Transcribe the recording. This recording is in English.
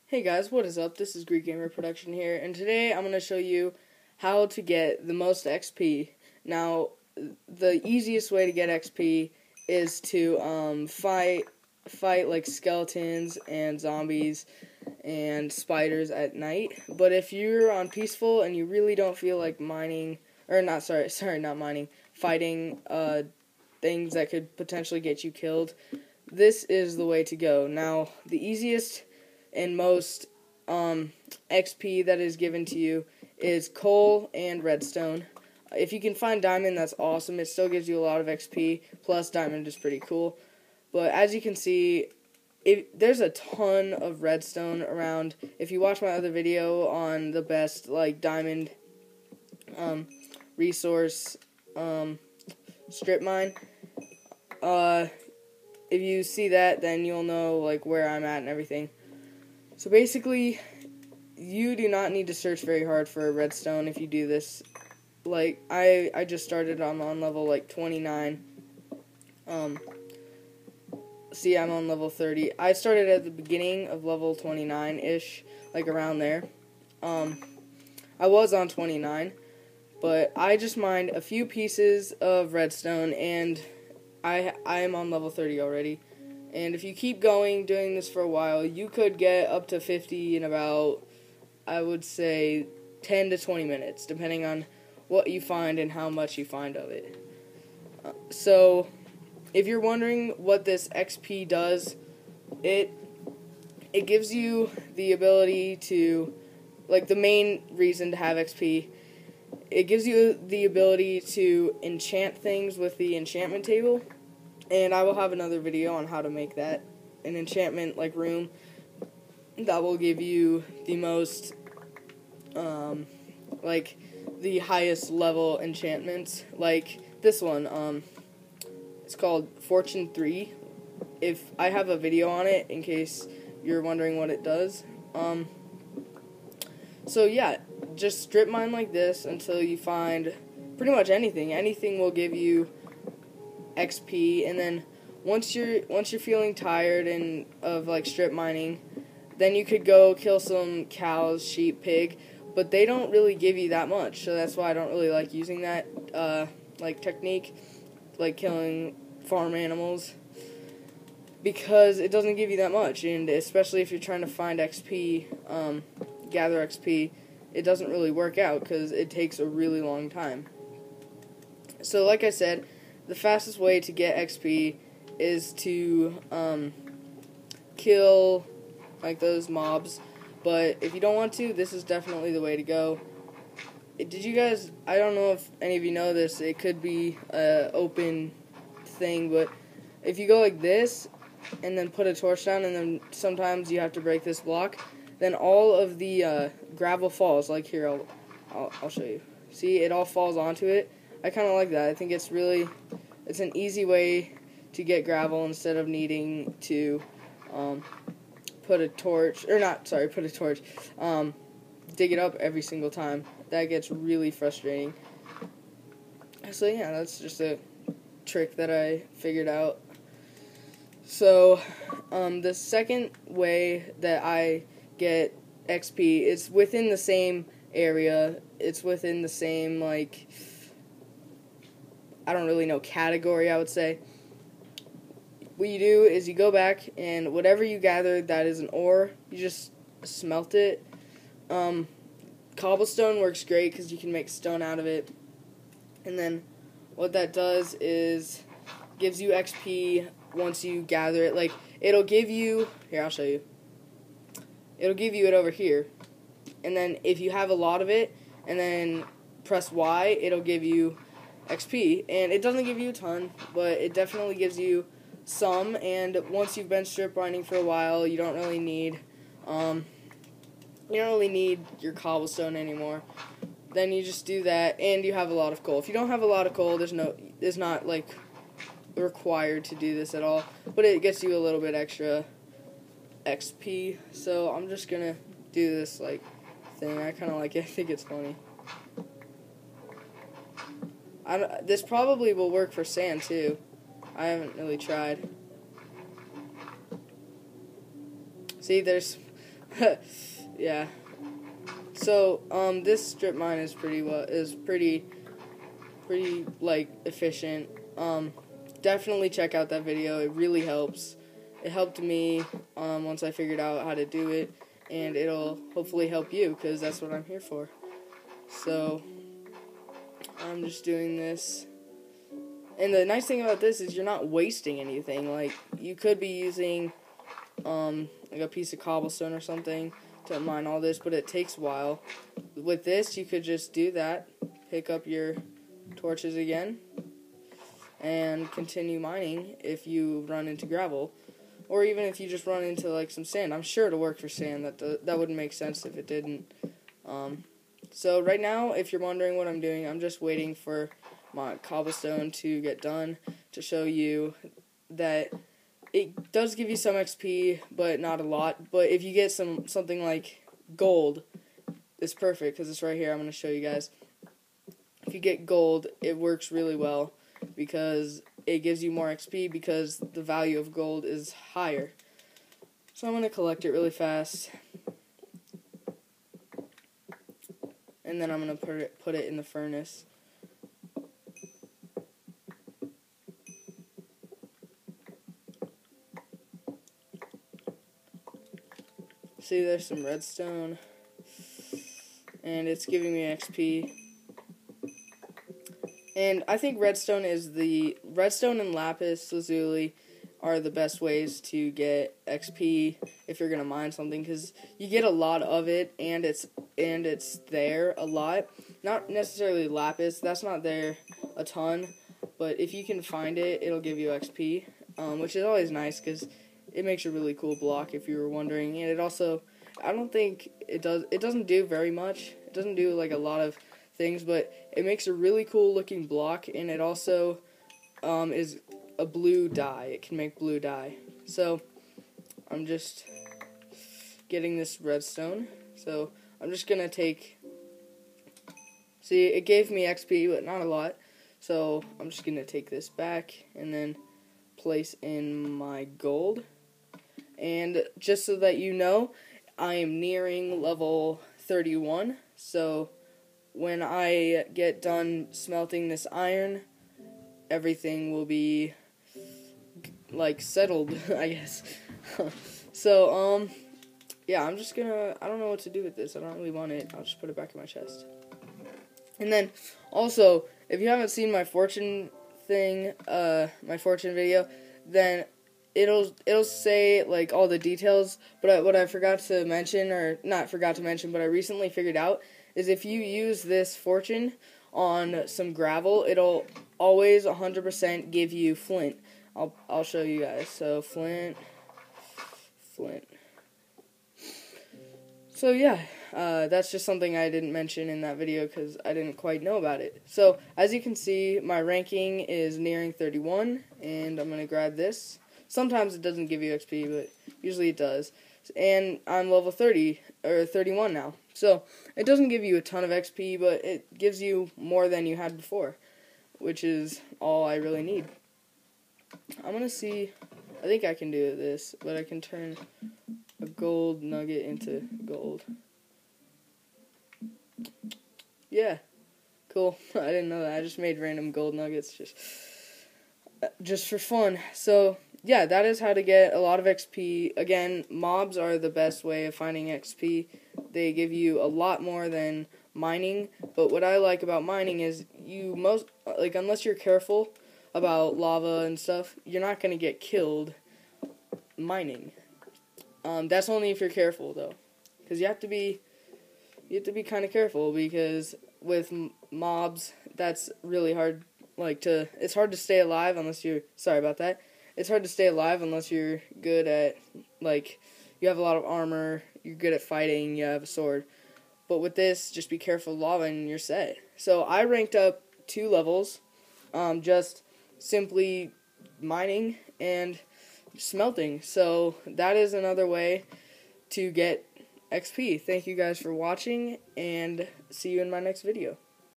Hey guys, what is up? This is Greek Gamer Production here, and today I'm going to show you how to get the most XP. Now, the easiest way to get XP is to fight like skeletons and zombies and spiders at night. But if you're on peaceful and you really don't feel like mining, or not mining, fighting things that could potentially get you killed, this is the way to go. Now, the easiest and most XP that is given to you is coal and redstone. If you can find diamond, that's awesome. It still gives you a lot of XP, plus diamond is pretty cool. But as you can see, there's a ton of redstone around. If you watch my other video on the best diamond resource strip mine, if you see that, then you'll know where I'm at and everything. So basically, you do not need to search very hard for a redstone if you do this. I just started on level 29. See, I'm on level 30. I started at the beginning of level 29-ish, around there. I was on 29, but I just mined a few pieces of redstone, and I am on level 30 already. And if you keep doing this for a while, you could get up to 50 in about, I would say, 10 to 20 minutes, depending on what you find and how much you find of it. So, if you're wondering what this XP does, it gives you the ability to, the main reason to have XP, it gives you the ability to enchant things with the enchantment table. And I will have another video on how to make that an enchantment room that will give you the most the highest level enchantments, like this one. It's called Fortune 3. If I have a video on it in case you're wondering what it does. So yeah, just strip mine like this until you find pretty much anything. Anything will give you XP, and then once you're feeling tired of strip mining, then you could go kill some cows, sheep, pig, but they don't really give you that much, so that's why I don't really like using that technique, killing farm animals, because it doesn't give you that much, and especially if you're trying to find XP, gather XP, it doesn't really work out because it takes a really long time. So like I said, the fastest way to get XP is to kill those mobs, but if you don't want to, this is definitely the way to go. Did you guys, I don't know if any of you know this, it could be an open thing, but if you go like this and then put a torch down, and then sometimes you have to break this block, then all of the gravel falls. Here, I'll show you. See, it all falls onto it. I kind of like that. I think it's an easy way to get gravel instead of needing to dig it up every single time. That gets really frustrating. So yeah, that's just a trick that I figured out. So the second way that I get XP is within the same area. It's within the same I don't really know, category, I would say. What you do is you go back, and whatever you gathered that is an ore, you just smelt it. Cobblestone works great because you can make stone out of it. And then what that does is gives you XP once you gather it. It'll give you, here, I'll show you. It'll give you it over here. And then if you have a lot of it, and then press Y, it'll give you XP, and it doesn't give you a ton, but it definitely gives you some. And once you've been strip mining for a while, you don't really need your cobblestone anymore. Then you just do that, and you have a lot of coal. If you don't have a lot of coal, it's not required to do this at all, but it gets you a little bit extra XP. So I'm just gonna do this thing. I kind of like it. I think it's funny. This probably will work for sand, too. I haven't really tried. See, there's Yeah. So, this strip mine is pretty like efficient. Definitely check out that video. It really helps. It helped me once I figured out how to do it, and it'll hopefully help you because that's what I'm here for. So, I'm just doing this. And the nice thing about this is you're not wasting anything. Like, you could be using like a piece of cobblestone or something to mine all this, but it takes a while. With this, you could just do that, pick up your torches again, and continue mining if you run into gravel. Or even if you just run into like some sand. I'm sure it'll work for sand. That wouldn't make sense if it didn't. So right now, if you're wondering what I'm doing, I'm just waiting for my cobblestone to get done to show you that it does give you some XP, but not a lot. But if you get something like gold, it's perfect because it's right here. I'm going to show you guys. If you get gold, it works really well because it gives you more XP because the value of gold is higher. So I'm going to collect it really fast. And then I'm going to put it in the furnace. See, there's some redstone, and it's giving me XP. And I think redstone and lapis lazuli are the best ways to get XP if you're gonna mine something, because you get a lot of it, and it's there a lot. Not necessarily lapis, that's not there a ton, but if you can find it, it'll give you XP, which is always nice because it makes a really cool block if you were wondering. And it also, I don't think it doesn't do very much. It doesn't do like a lot of things, but it makes a really cool looking block, and it also is a blue dye. It can make blue dye. So I'm just getting this redstone. So I'm just gonna see, it gave me XP, but not a lot. So I'm just gonna take this back and then place in my gold. And just so that you know, I am nearing level 31, so when I get done smelting this iron, everything will be, like, settled, I guess. So, yeah, I don't know what to do with this. I don't really want it. I'll just put it back in my chest. And then, also, if you haven't seen my fortune thing, my fortune video, then it'll say like all the details, but what I forgot to mention, or not forgot to mention, but I recently figured out, is if you use this fortune on some gravel, it'll always 100% give you flint. I'll show you guys. So flint. So yeah, that's just something I didn't mention in that video because I didn't quite know about it. So as you can see, my ranking is nearing 31, and I'm gonna grab this. Sometimes it doesn't give you XP, but usually it does. And I'm level 30, or 31 now. So, it doesn't give you a ton of XP, but it gives you more than you had before, which is all I really need. I'm gonna see, I think I can do this, but I can turn a gold nugget into gold. Yeah, cool. I didn't know that. I just made random gold nuggets just for fun. So, yeah, that is how to get a lot of XP. Again, mobs are the best way of finding XP. They give you a lot more than mining, but what I like about mining is unless you're careful about lava and stuff, you're not going to get killed mining. That's only if you're careful, though, because you have to be kind of careful, because with mobs, that's really hard. It's hard to stay alive unless you're, sorry about that. It's hard to stay alive unless you're good at, you have a lot of armor, you're good at fighting, you have a sword. But with this, just be careful of lava and you're set. So I ranked up 2 levels, just simply mining and smelting. So that is another way to get XP. Thank you guys for watching, and see you in my next video.